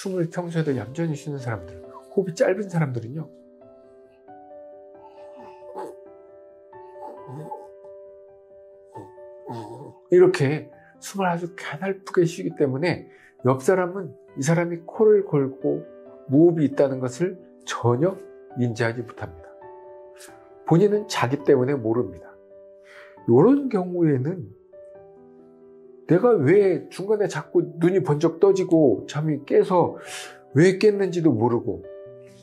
숨을 평소에도 얌전히 쉬는 사람들, 호흡이 짧은 사람들은요, 이렇게 숨을 아주 가냘프게 쉬기 때문에 옆 사람은 이 사람이 코를 골고 무호흡이 있다는 것을 전혀 인지하지 못합니다. 본인은 자기 때문에 모릅니다. 이런 경우에는 내가 왜 중간에 자꾸 눈이 번쩍 떠지고 잠이 깨서 왜 깼는지도 모르고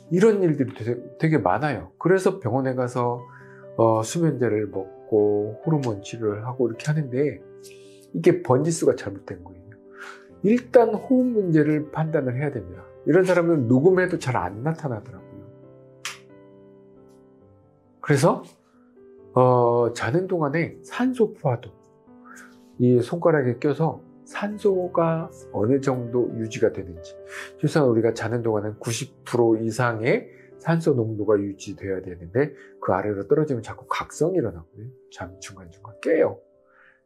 이런 일들이 되게 많아요. 그래서 병원에 가서 수면제를 먹고 호르몬 치료를 하고 이렇게 하는데 이게 번지수가 잘못된 거예요. 일단 호흡 문제를 판단을 해야 됩니다. 이런 사람은 녹음해도 잘 안 나타나더라고요. 그래서 자는 동안에 산소 포화도, 이 손가락에 껴서 산소가 어느 정도 유지가 되는지, 실상 우리가 자는 동안은 90% 이상의 산소 농도가 유지되어야 되는데 그 아래로 떨어지면 자꾸 각성이 일어나고요. 잠 중간중간 깨요.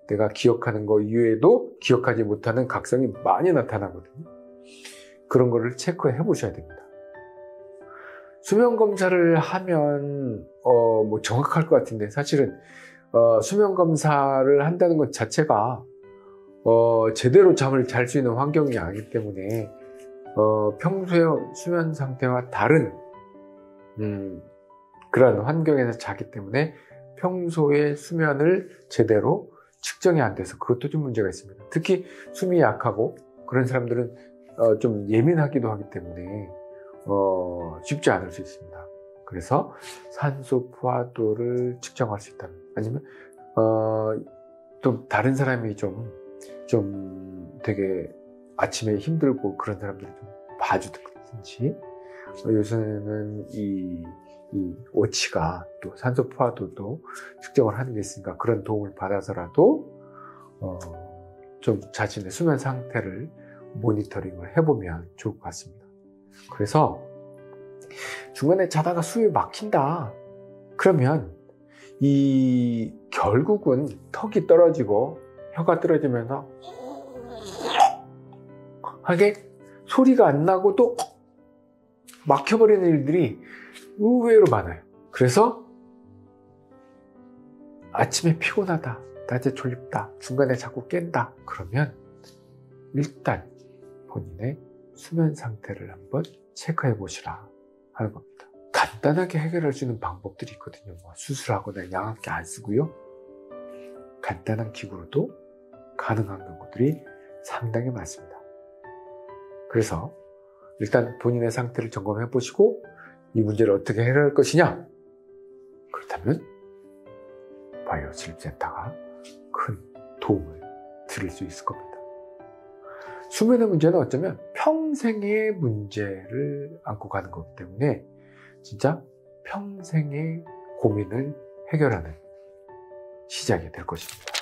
내가 기억하는 거 이외에도 기억하지 못하는 각성이 많이 나타나거든요. 그런 거를 체크해 보셔야 됩니다. 수면 검사를 하면 뭐 정확할 것 같은데 사실은 수면 검사를 한다는 것 자체가 제대로 잠을 잘 수 있는 환경이 아니기 때문에 평소의 수면 상태와 다른 그런 환경에서 자기 때문에 평소에 수면을 제대로 측정이 안 돼서 그것도 좀 문제가 있습니다. 특히 숨이 약하고 그런 사람들은 좀 예민하기도 하기 때문에 쉽지 않을 수 있습니다. 그래서 산소 포화도를 측정할 수 있다면, 아니면 또 다른 사람이 좀 되게 아침에 힘들고 그런 사람들을 좀 봐주든지, 요새는 이 워치가 또 산소 포화도도 측정을 하는 게 있으니까 그런 도움을 받아서라도 좀 자신의 수면 상태를 모니터링을 해보면 좋을 것 같습니다. 그래서 중간에 자다가 숨이 막힌다 그러면 결국은 턱이 떨어지고 혀가 떨어지면서 하게 소리가 안 나고 또 막혀버리는 일들이 의외로 많아요. 그래서 아침에 피곤하다, 낮에 졸립다, 중간에 자꾸 깬다 그러면 일단 본인의 수면 상태를 한번 체크해 보시라 하는 겁니다. 간단하게 해결할 수 있는 방법들이 있거든요. 뭐 수술하거나 양압기 안 쓰고요, 간단한 기구로도 가능한 경우들이 상당히 많습니다. 그래서 일단 본인의 상태를 점검해 보시고 이 문제를 어떻게 해결할 것이냐, 그렇다면 바이오 슬립 센터가 큰 도움을 드릴 수 있을 겁니다. 수면의 문제는 어쩌면 평생의 문제를 안고 가는 거기 때문에 진짜 평생의 고민을 해결하는 시작이 될 것입니다.